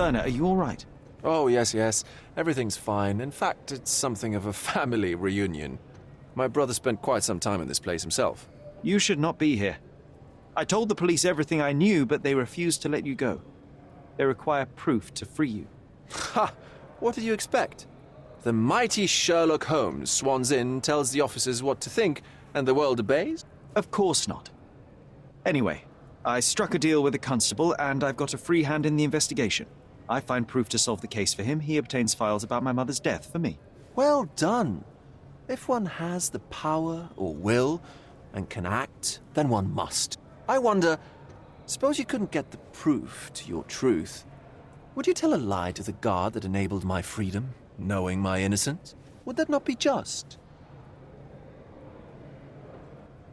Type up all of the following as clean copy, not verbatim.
Werner, are you all right? Oh, yes. Everything's fine. In fact, it's something of a family reunion. My brother spent quite some time in this place himself. You should not be here. I told the police everything I knew, but they refused to let you go. They require proof to free you. Ha! What did you expect? The mighty Sherlock Holmes swans in, tells the officers what to think, and the world obeys? Of course not. Anyway, I struck a deal with the constable, and I've got a free hand in the investigation. I find proof to solve the case for him. He obtains files about my mother's death for me. Well done. If one has the power or will and can act, then one must. I wonder, suppose you couldn't get the proof to your truth. Would you tell a lie to the guard that enabled my freedom, knowing my innocence? Would that not be just?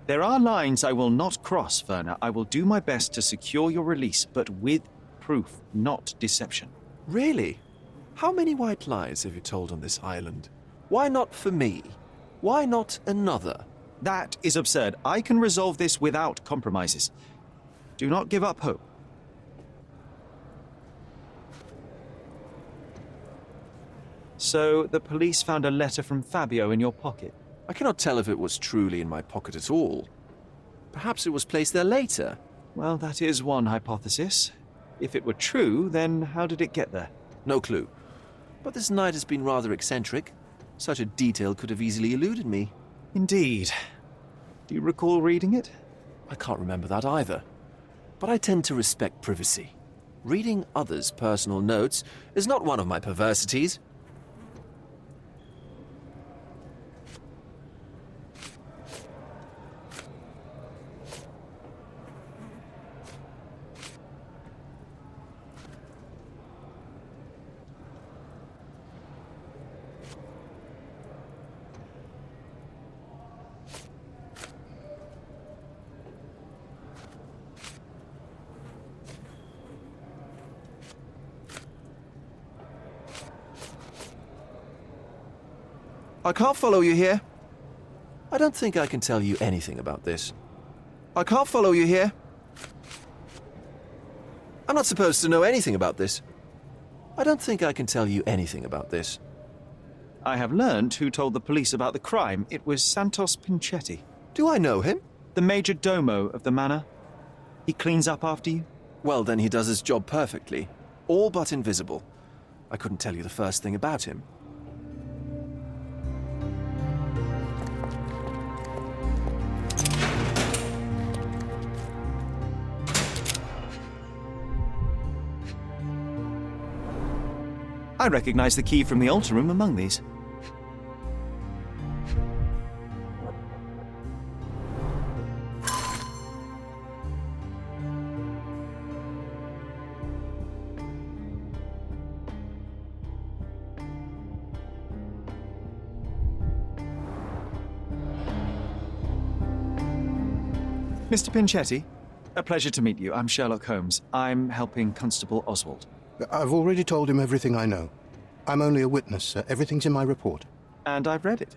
There are lines I will not cross, Werner. I will do my best to secure your release, but with proof, not deception. Really? How many white lies have you told on this island? Why not for me? Why not another? That is absurd. I can resolve this without compromises. Do not give up hope. So, the police found a letter from Fabio in your pocket. I cannot tell if it was truly in my pocket at all. Perhaps it was placed there later. Well, that is one hypothesis. If it were true, then how did it get there? No clue. But this night has been rather eccentric. Such a detail could have easily eluded me. Indeed. Do you recall reading it? I can't remember that either. But I tend to respect privacy. Reading others' personal notes is not one of my perversities. I can't follow you here. I don't think I can tell you anything about this. I can't follow you here. I'm not supposed to know anything about this. I don't think I can tell you anything about this. I have learned who told the police about the crime. It was Santos Pinchetti. Do I know him? The major domo of the manor. He cleans up after you? Well, then he does his job perfectly. All but invisible. I couldn't tell you the first thing about him. I recognize the key from the altar room among these. Mr. Pinchetti, a pleasure to meet you. I'm Sherlock Holmes. I'm helping Constable Oswald. I've already told him everything I know. I'm only a witness, sir. Everything's in my report. And I've read it.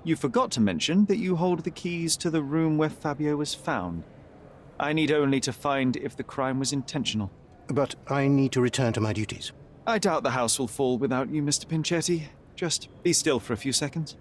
You forgot to mention that you hold the keys to the room where Fabio was found. I need only to find if the crime was intentional. But I need to return to my duties. I doubt the house will fall without you, Mr. Pinchetti. Just be still for a few seconds.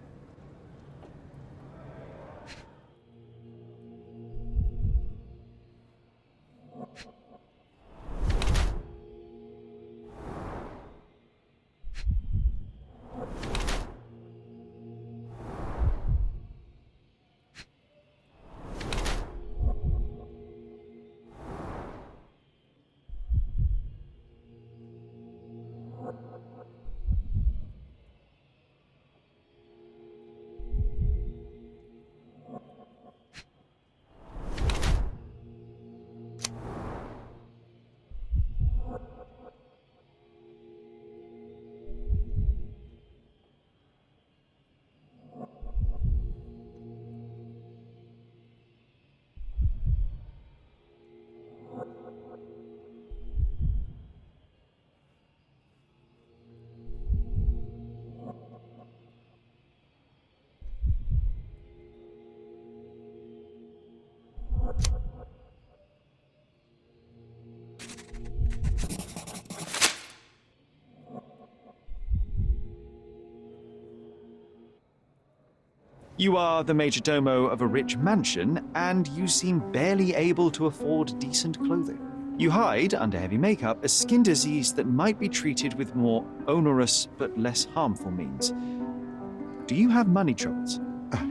You are the major domo of a rich mansion, and you seem barely able to afford decent clothing. You hide under heavy makeup a skin disease that might be treated with more onerous but less harmful means. Do you have money troubles? I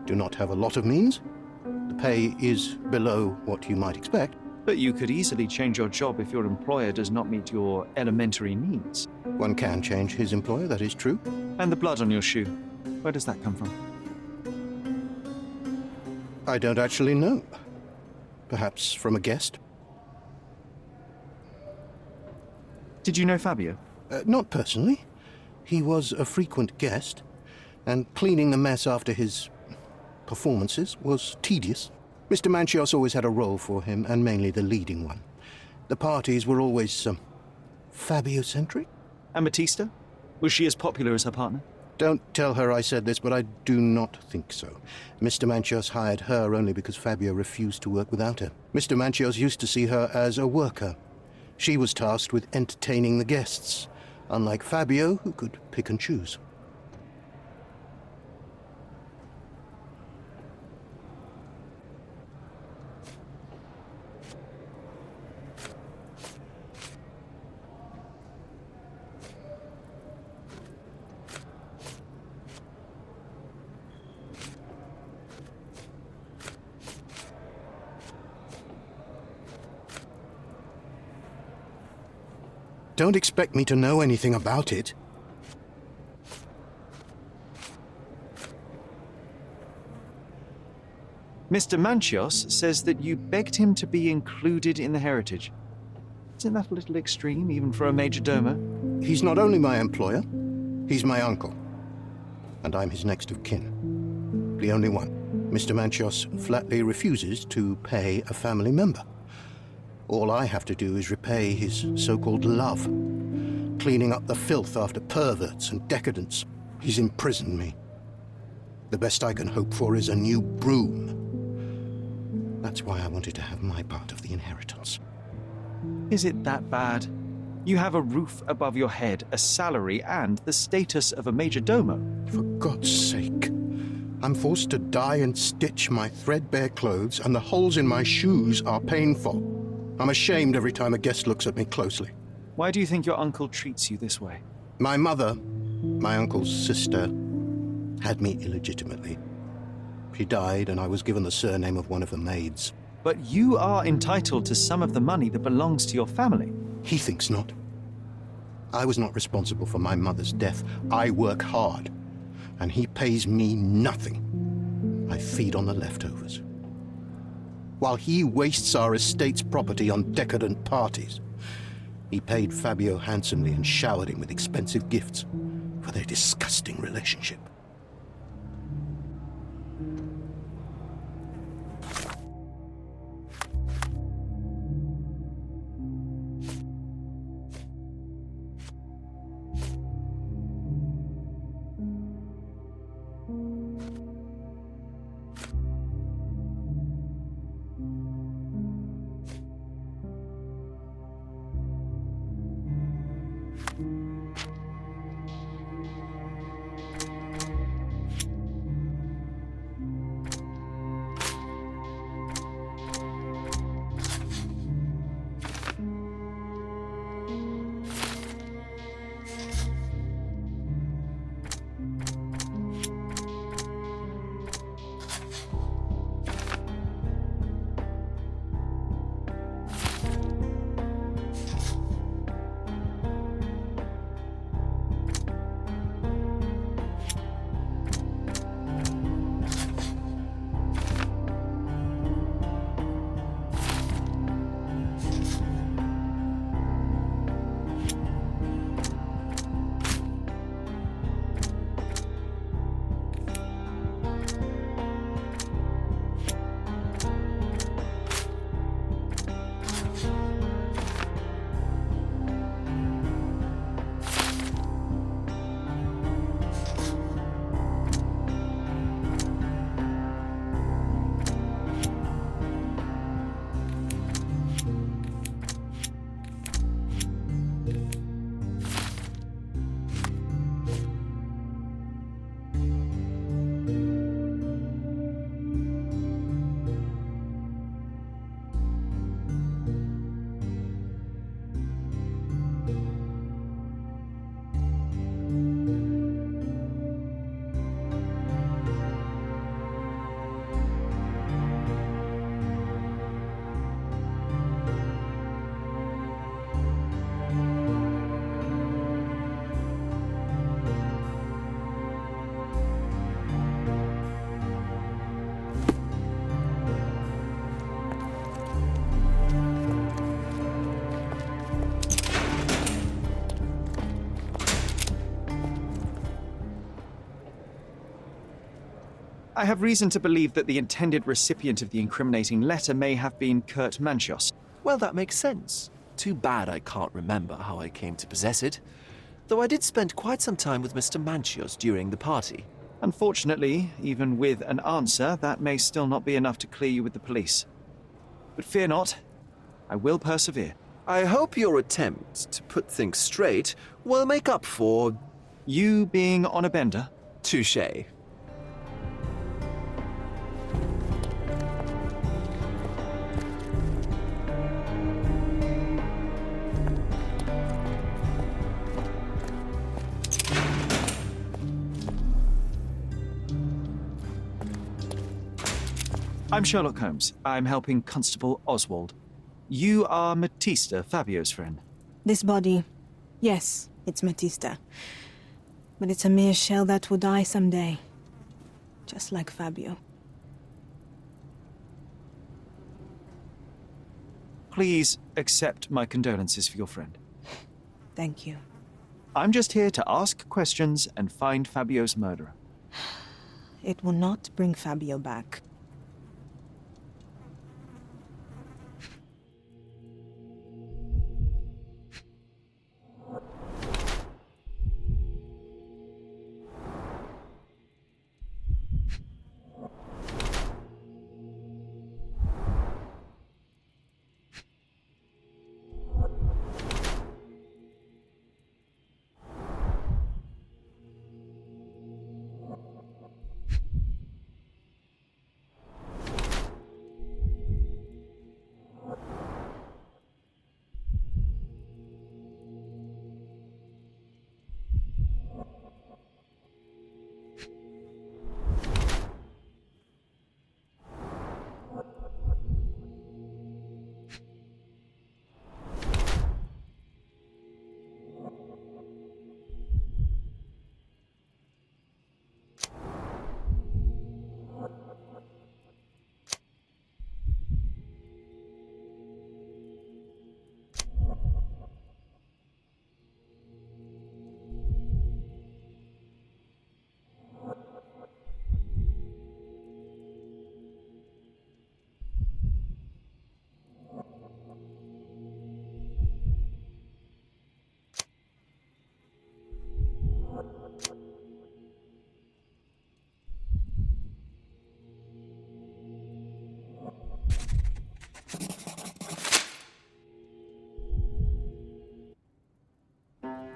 do not have a lot of means. The pay is below what you might expect. But you could easily change your job if your employer does not meet your elementary needs. One can change his employer, that is true. And the blood on your shoe, where does that come from? I don't actually know. Perhaps from a guest? Did you know Fabio? Not personally. He was a frequent guest, and cleaning the mess after his performances was tedious. Mr. Manchios always had a role for him, and mainly the leading one. The parties were always, Fabio-centric? And Batista? Was she as popular as her partner? Don't tell her I said this, but I do not think so. Mr. Manchios hired her only because Fabio refused to work without her. Mr. Manchios used to see her as a worker. She was tasked with entertaining the guests, unlike Fabio, who could pick and choose. Don't expect me to know anything about it. Mr. Manchios says that you begged him to be included in the heritage. Isn't that a little extreme, even for a major domo? He's not only my employer, he's my uncle. And I'm his next of kin. The only one. Mr. Manchios flatly refuses to pay a family member. All I have to do is repay his so-called love, cleaning up the filth after perverts and decadents. He's imprisoned me. The best I can hope for is a new broom. That's why I wanted to have my part of the inheritance. Is it that bad? You have a roof above your head, a salary, and the status of a major domo. For God's sake. I'm forced to dye and stitch my threadbare clothes, and the holes in my shoes are painful. I'm ashamed every time a guest looks at me closely. Why do you think your uncle treats you this way? My mother, my uncle's sister, had me illegitimately. She died, and I was given the surname of one of the maids. But you are entitled to some of the money that belongs to your family. He thinks not. I was not responsible for my mother's death. I work hard, and he pays me nothing. I feed on the leftovers. While he wastes our estate's property on decadent parties, he paid Fabio handsomely and showered him with expensive gifts for their disgusting relationship. I have reason to believe that the intended recipient of the incriminating letter may have been Kurt Manchios. Well, that makes sense. Too bad I can't remember how I came to possess it. Though I did spend quite some time with Mr. Manchios during the party. Unfortunately, even with an answer, that may still not be enough to clear you with the police. But fear not, I will persevere. I hope your attempt to put things straight will make up for... You being on a bender? touché. I'm Sherlock Holmes. I'm helping Constable Oswald. You are Matista, Fabio's friend. This body, yes, it's Matista. But it's a mere shell that will die someday. Just like Fabio. Please accept my condolences for your friend. Thank you. I'm just here to ask questions and find Fabio's murderer. It will not bring Fabio back.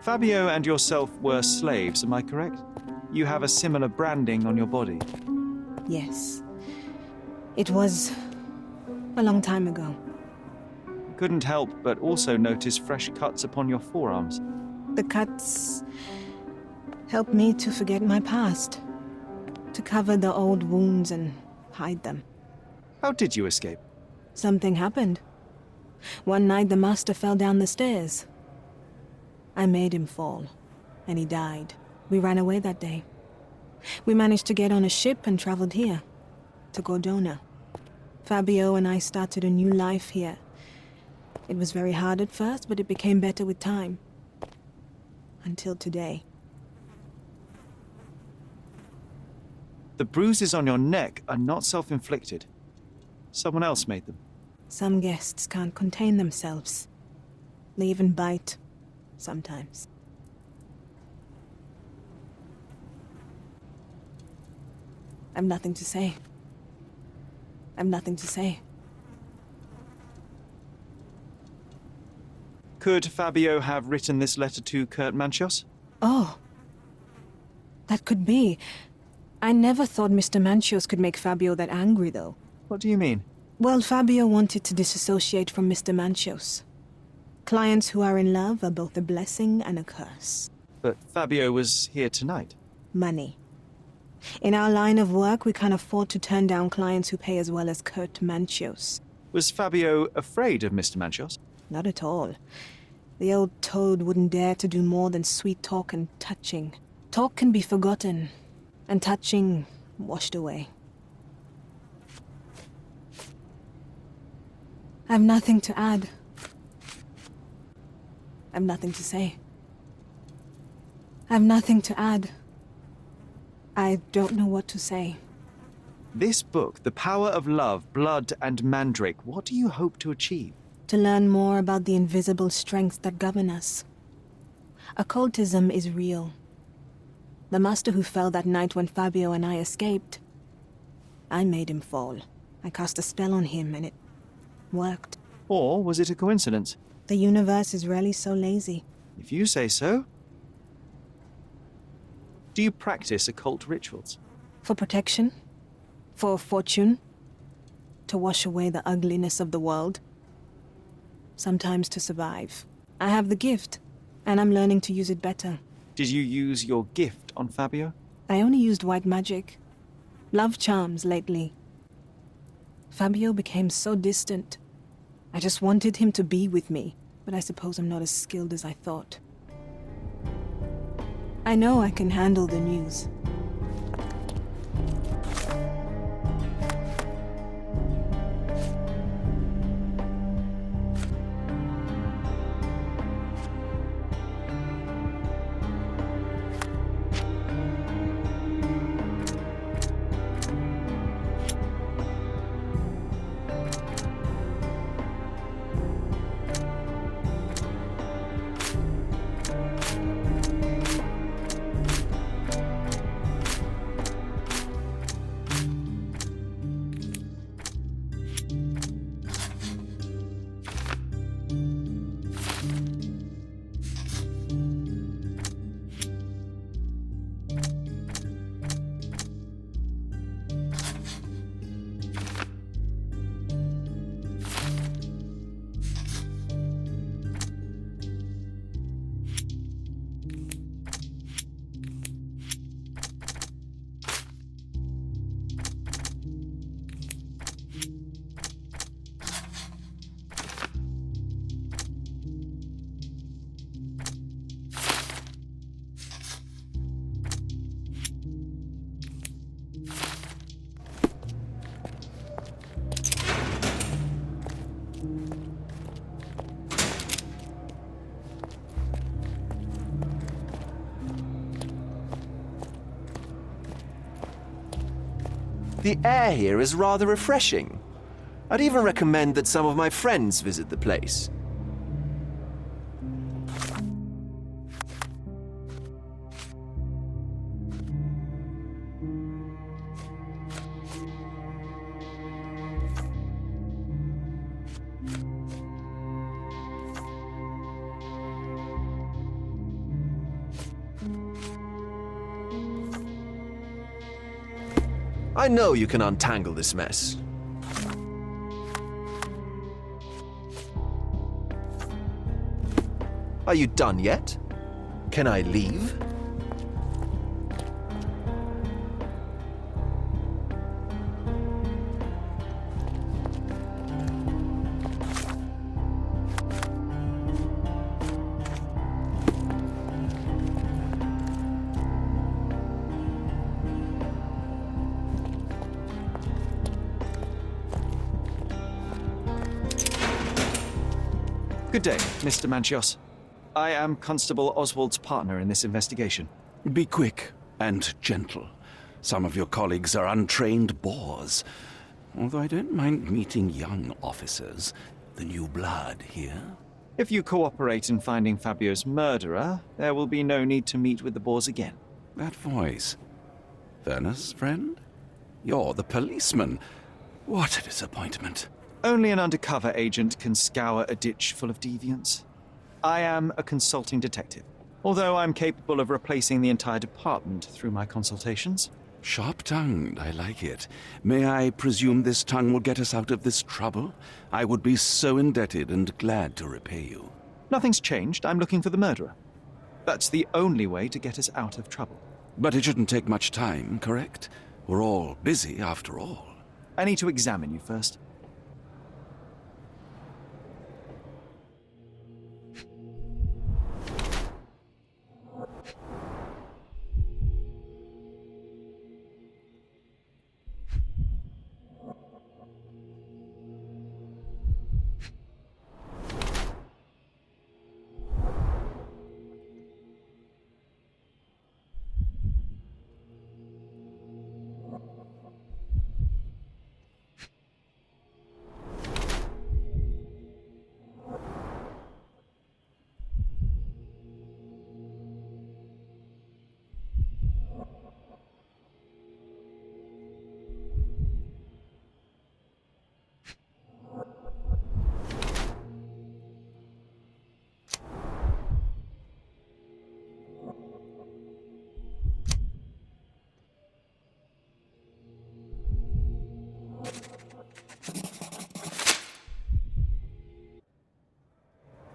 Fabio and yourself were slaves, am I correct? You have a similar branding on your body. Yes. It was a long time ago. Couldn't help but also notice fresh cuts upon your forearms. The cuts helped me to forget my past, to cover the old wounds and hide them. How did you escape? Something happened. One night the master fell down the stairs. I made him fall, and he died. We ran away that day. We managed to get on a ship and traveled here, to Gordona. Fabio and I started a new life here. It was very hard at first, but it became better with time. Until today. The bruises on your neck are not self-inflicted. Someone else made them. Some guests can't contain themselves. They even bite. Sometimes. I've nothing to say. I've nothing to say. Could Fabio have written this letter to Kurt Manchios? Oh. That could be. I never thought Mr. Manchios could make Fabio that angry, though. What do you mean? Well, Fabio wanted to disassociate from Mr. Manchios. Clients who are in love are both a blessing and a curse. But Fabio was here tonight. Money. In our line of work, we can't afford to turn down clients who pay as well as Kurt Manchios. Was Fabio afraid of Mr. Manchios? Not at all. The old toad wouldn't dare to do more than sweet talk and touching. Talk can be forgotten, and touching washed away. I've nothing to add. I've nothing to say. I've nothing to add. I don't know what to say. This book, The Power of Love, Blood, and Mandrake, what do you hope to achieve? To learn more about the invisible strengths that govern us. Occultism is real. The master who fell that night when Fabio and I escaped, I made him fall. I cast a spell on him and it worked. Or was it a coincidence? The universe is rarely so lazy. If you say so. Do you practice occult rituals? For protection? For fortune? To wash away the ugliness of the world? Sometimes to survive. I have the gift, and I'm learning to use it better. Did you use your gift on Fabio? I only used white magic. Love charms lately. Fabio became so distant. I just wanted him to be with me, but I suppose I'm not as skilled as I thought. I know I can handle the news. The air here is rather refreshing. I'd even recommend that some of my friends visit the place. I know you can untangle this mess. Are you done yet? Can I leave? Good day, Mr. Manchios. I am Constable Oswald's partner in this investigation. Be quick and gentle. Some of your colleagues are untrained boors. Although I don't mind meeting young officers. The new blood here. If you cooperate in finding Fabio's murderer, there will be no need to meet with the Boers again. That voice. Werner's friend? You're the policeman. What a disappointment. Only an undercover agent can scour a ditch full of deviants. I am a consulting detective, although I'm capable of replacing the entire department through my consultations. Sharp-tongued, I like it. May I presume this tongue will get us out of this trouble? I would be so indebted and glad to repay you. Nothing's changed. I'm looking for the murderer. That's the only way to get us out of trouble. But it shouldn't take much time, correct? We're all busy, after all. I need to examine you first.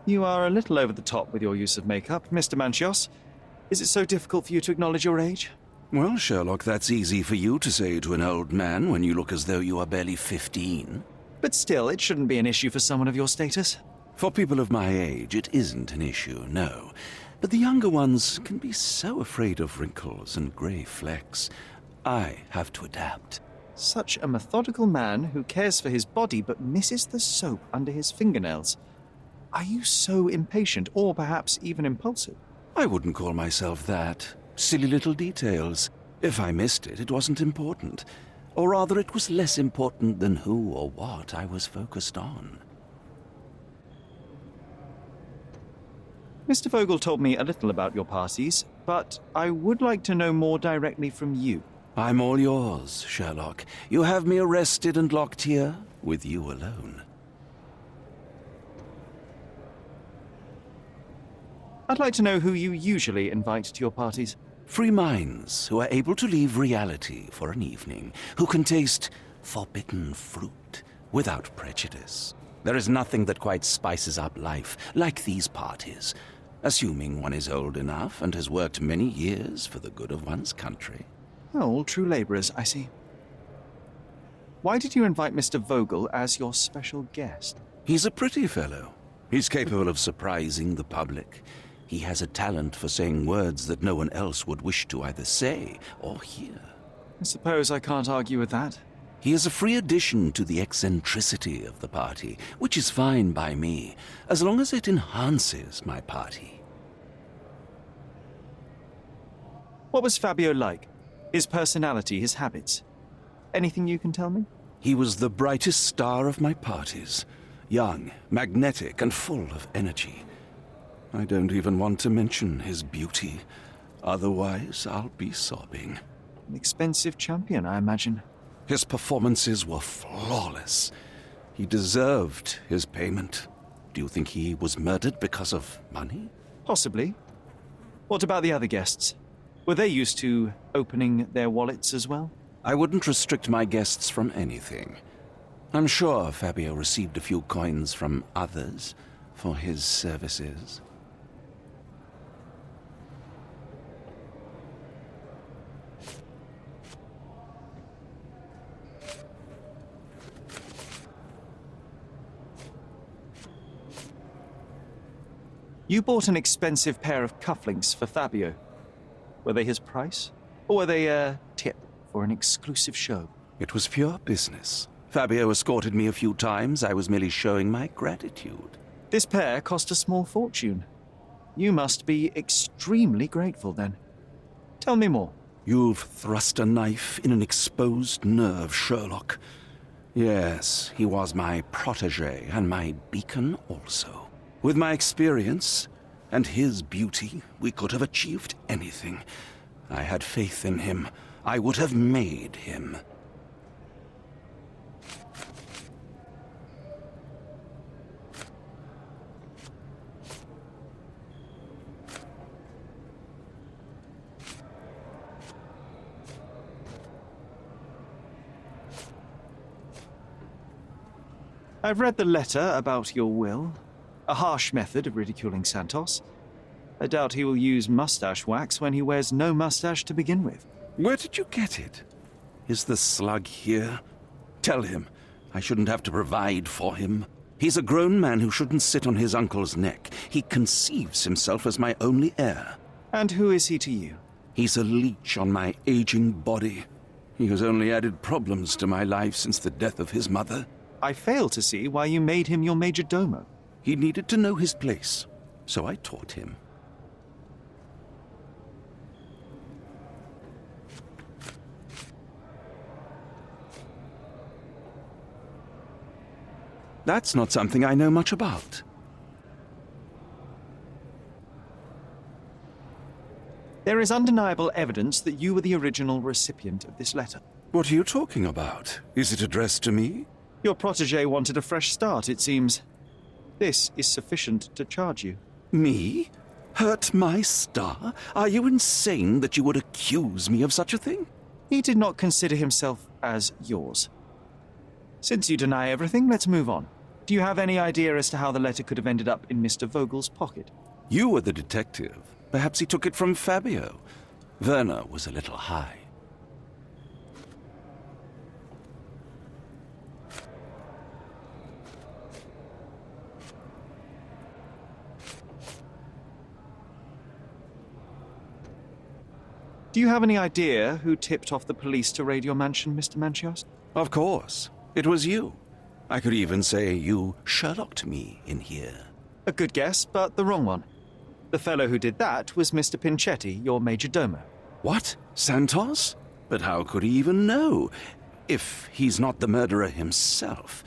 You are a little over the top with your use of makeup, Mr. Manchios. Is it so difficult for you to acknowledge your age? Well, Sherlock, that's easy for you to say to an old man when you look as though you are barely 15. But still, it shouldn't be an issue for someone of your status. For people of my age, it isn't an issue, no. But the younger ones can be so afraid of wrinkles and grey flecks. I have to adapt. Such a methodical man who cares for his body but misses the soap under his fingernails. Are you so impatient, or perhaps even impulsive? I wouldn't call myself that. Silly little details. If I missed it, it wasn't important. Or rather, it was less important than who or what I was focused on. Mr. Vogel told me a little about your parties, but I would like to know more directly from you. I'm all yours, Sherlock. You have me arrested and locked here with you alone. I'd like to know who you usually invite to your parties. Free minds who are able to leave reality for an evening, who can taste forbidden fruit without prejudice. There is nothing that quite spices up life like these parties, assuming one is old enough and has worked many years for the good of one's country. Oh, all true labourers, I see. Why did you invite Mr. Vogel as your special guest? He's a pretty fellow. He's capable of surprising the public. He has a talent for saying words that no one else would wish to either say or hear. I suppose I can't argue with that. He is a free addition to the eccentricity of the party, which is fine by me, as long as it enhances my party. What was Fabio like? His personality, his habits? Anything you can tell me? He was the brightest star of my parties. Young, magnetic, and full of energy. I don't even want to mention his beauty. Otherwise, I'll be sobbing. An expensive champion, I imagine. His performances were flawless. He deserved his payment. Do you think he was murdered because of money? Possibly. What about the other guests? Were they used to opening their wallets as well? I wouldn't restrict my guests from anything. I'm sure Fabio received a few coins from others for his services. You bought an expensive pair of cufflinks for Fabio. Were they his price? Or were they a tip for an exclusive show? It was pure business. Fabio escorted me a few times. I was merely showing my gratitude. This pair cost a small fortune. You must be extremely grateful then. Tell me more. You've thrust a knife in an exposed nerve, Sherlock. Yes, he was my protégé and my beacon also. With my experience and his beauty, we could have achieved anything. I had faith in him. I would have made him. I've read the letter about your will. A harsh method of ridiculing Santos. I doubt he will use mustache wax when he wears no mustache to begin with. Where did you get it? Is the slug here? Tell him. I shouldn't have to provide for him. He's a grown man who shouldn't sit on his uncle's neck. He conceives himself as my only heir. And who is he to you? He's a leech on my aging body. He has only added problems to my life since the death of his mother. I fail to see why you made him your major domo. He needed to know his place, so I taught him. That's not something I know much about. There is undeniable evidence that you were the original recipient of this letter. What are you talking about? Is it addressed to me? Your protégé wanted a fresh start, it seems. This is sufficient to charge you. Me? Hurt my star? Are you insane that you would accuse me of such a thing? He did not consider himself as yours. Since you deny everything, let's move on. Do you have any idea as to how the letter could have ended up in Mr. Vogel's pocket? You were the detective. Perhaps he took it from Fabio. Werner was a little high. Do you have any idea who tipped off the police to raid your mansion, Mr. Manchios? Of course. It was you. I could even say you Sherlocked me in here. A good guess, but the wrong one. The fellow who did that was Mr. Pinchetti, your major domo. What? Santos? But how could he even know? If he's not the murderer himself.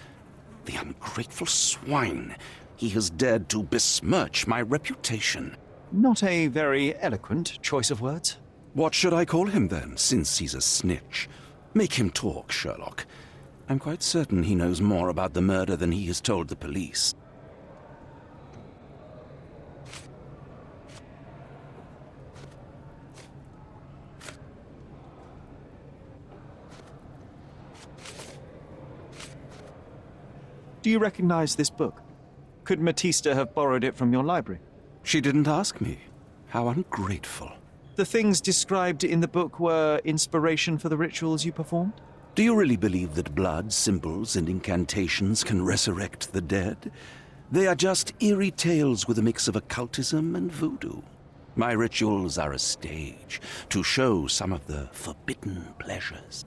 The ungrateful swine. He has dared to besmirch my reputation. Not a very eloquent choice of words. What should I call him then, since he's a snitch? Make him talk, Sherlock. I'm quite certain he knows more about the murder than he has told the police. Do you recognize this book? Could Matista have borrowed it from your library? She didn't ask me. How ungrateful. The things described in the book were inspiration for the rituals you performed? Do you really believe that blood, symbols, and incantations can resurrect the dead? They are just eerie tales with a mix of occultism and voodoo. My rituals are a stage to show some of the forbidden pleasures.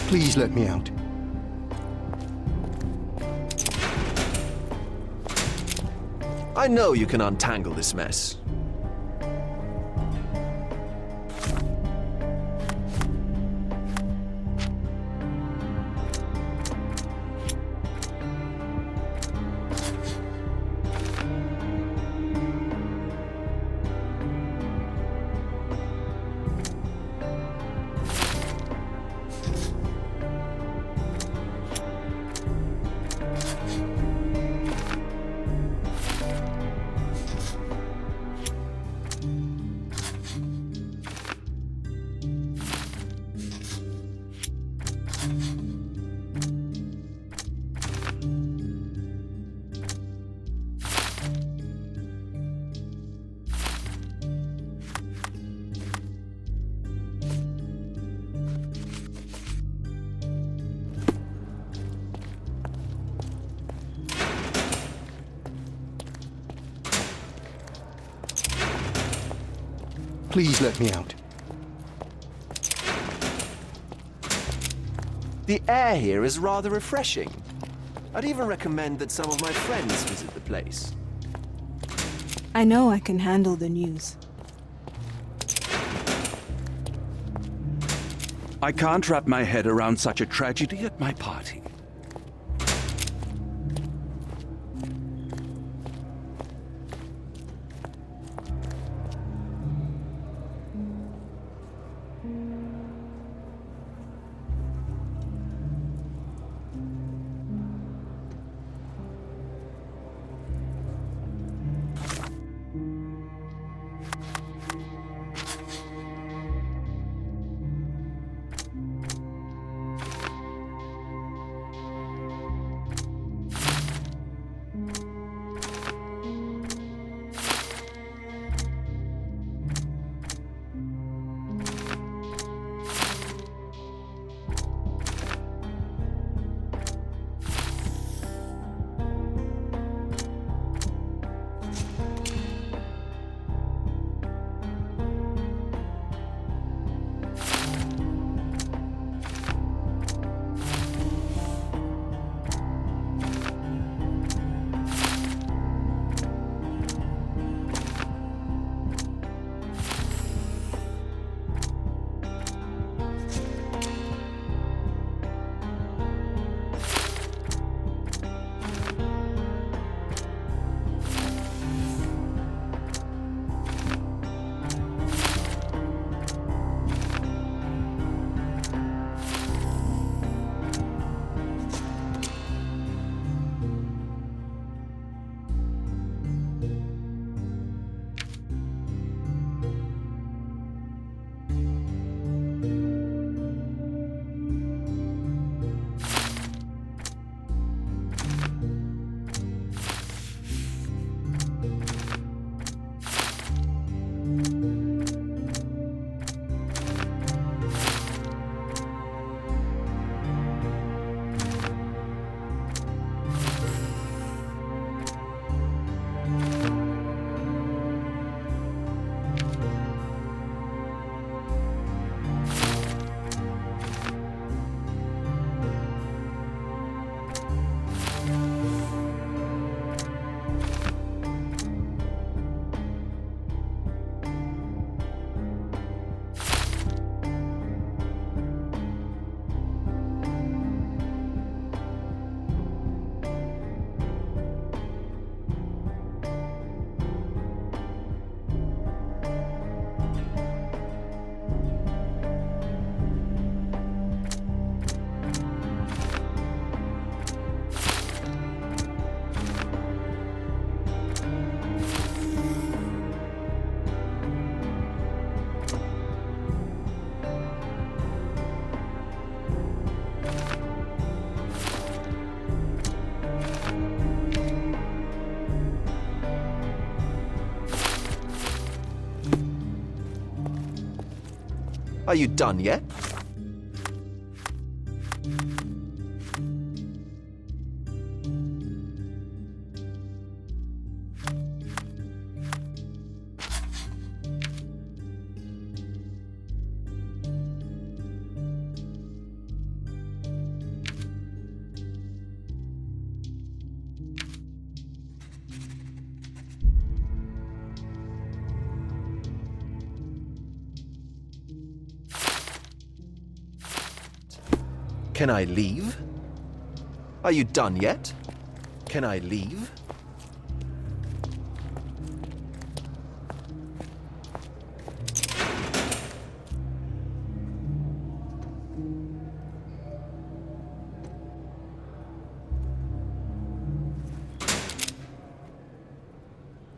Please let me out. I know you can untangle this mess. Please let me out. The air here is rather refreshing. I'd even recommend that some of my friends visit the place. I know I can handle the news. I can't wrap my head around such a tragedy at my party. Are you done yet? Can I leave? Are you done yet? Can I leave?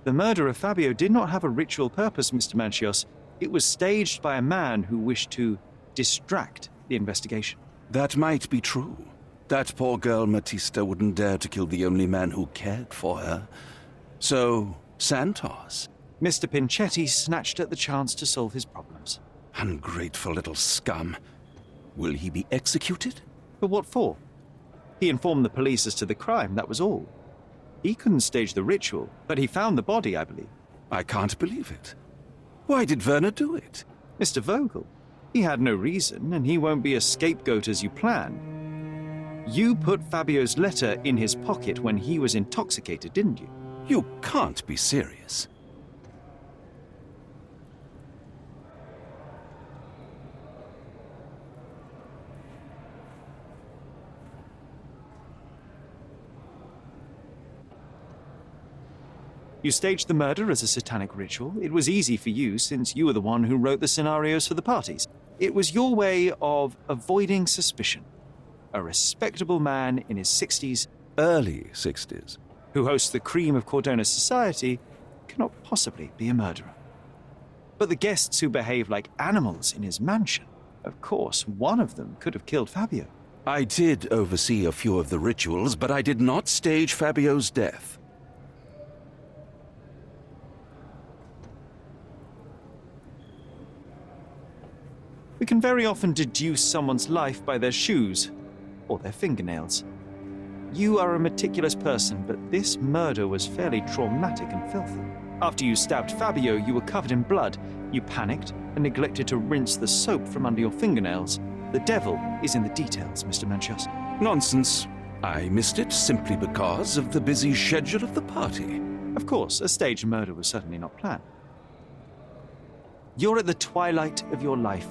The murder of Fabio did not have a ritual purpose, Mr. Manchios. It was staged by a man who wished to distract the investigation. That might be true. That poor girl Matista wouldn't dare to kill the only man who cared for her. So, Santos. Mr. Pinchetti snatched at the chance to solve his problems. Ungrateful little scum. Will he be executed? But what for? He informed the police as to the crime, that was all. He couldn't stage the ritual, but he found the body, I believe. I can't believe it. Why did Werner do it? Mr. Vogel. He had no reason, and he won't be a scapegoat as you planned. You put Fabio's letter in his pocket when he was intoxicated, didn't you? You can't be serious. You staged the murder as a satanic ritual. It was easy for you, since you were the one who wrote the scenarios for the parties. It was your way of avoiding suspicion. A respectable man in his 60s, Early 60s. who hosts the cream of Cordona's society, cannot possibly be a murderer. But the guests who behave like animals in his mansion, of course, one of them could have killed Fabio. I did oversee a few of the rituals, but I did not stage Fabio's death. We can very often deduce someone's life by their shoes or their fingernails. You are a meticulous person, but this murder was fairly traumatic and filthy. After you stabbed Fabio, you were covered in blood. You panicked and neglected to rinse the soap from under your fingernails. The devil is in the details, Mr. Manchios. Nonsense. I missed it simply because of the busy schedule of the party. Of course, a staged murder was certainly not planned. You're at the twilight of your life.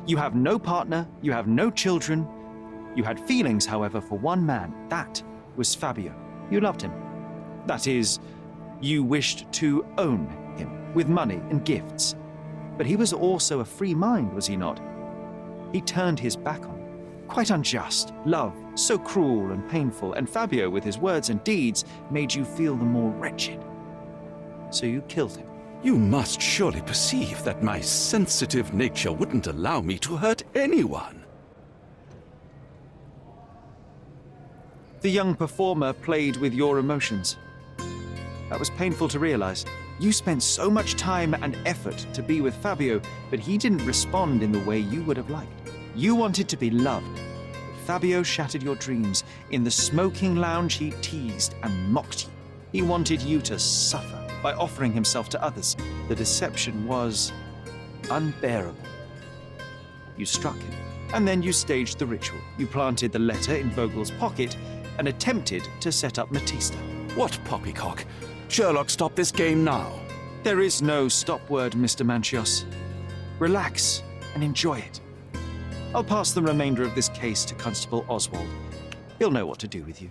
You have no partner, you have no children. You had feelings, however, for one man. That was Fabio. You loved him. That is, you wished to own him with money and gifts. But he was also a free mind, was he not? He turned his back on you. Quite unjust. Love, so cruel and painful, and Fabio, with his words and deeds, made you feel the more wretched. So you killed him. You must surely perceive that my sensitive nature wouldn't allow me to hurt anyone. The young performer played with your emotions. That was painful to realize. You spent so much time and effort to be with Fabio, but he didn't respond in the way you would have liked. You wanted to be loved, but Fabio shattered your dreams. In the smoking lounge, he teased and mocked you. He wanted you to suffer by offering himself to others. The deception was unbearable. You struck him, and then you staged the ritual. You planted the letter in Vogel's pocket and attempted to set up Matista. What poppycock? Sherlock, stop this game now. There is no stop word, Mr. Manchios. Relax and enjoy it. I'll pass the remainder of this case to Constable Oswald. He'll know what to do with you.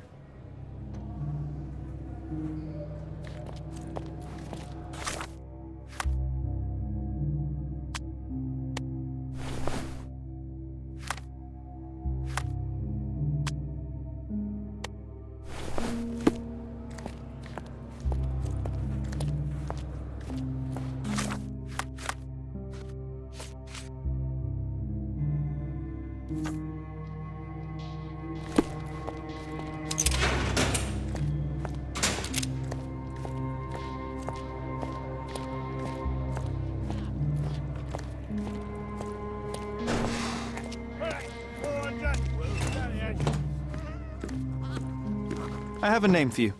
I have a name for you.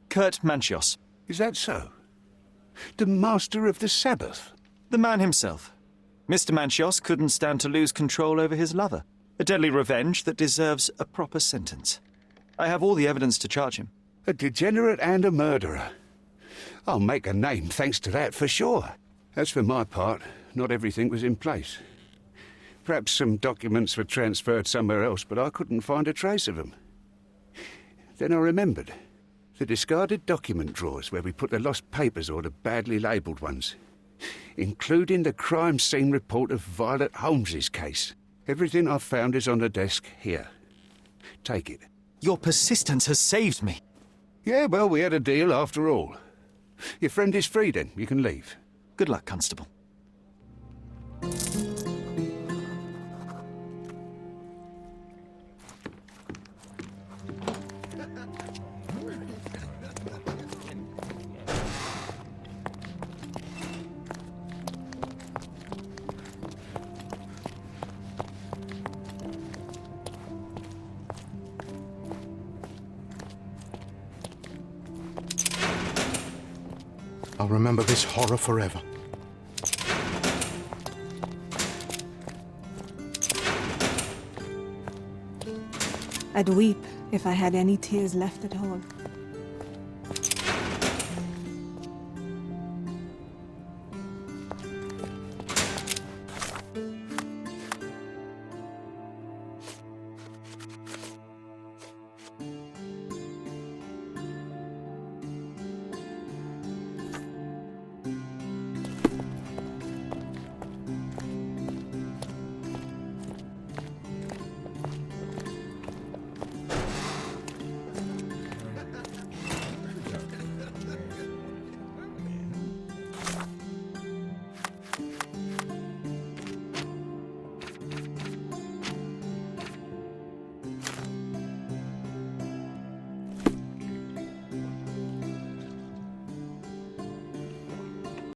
Kurt Manchios. Is that so? The master of the Sabbath? The man himself. Mr. Manchios couldn't stand to lose control over his lover. A deadly revenge that deserves a proper sentence. I have all the evidence to charge him. A degenerate and a murderer. I'll make a name thanks to that for sure. As for my part, not everything was in place. Perhaps some documents were transferred somewhere else, but I couldn't find a trace of them. Then I remembered. The discarded document drawers where we put the lost papers or the badly labelled ones. Including the crime scene report of Violet Holmes's case. Everything I've found is on the desk here. Take it. Your persistence has saved me. Yeah, well, we had a deal after all. Your friend is free then. You can leave. Good luck, Constable. I'll remember this horror forever. I'd weep if I had any tears left at all.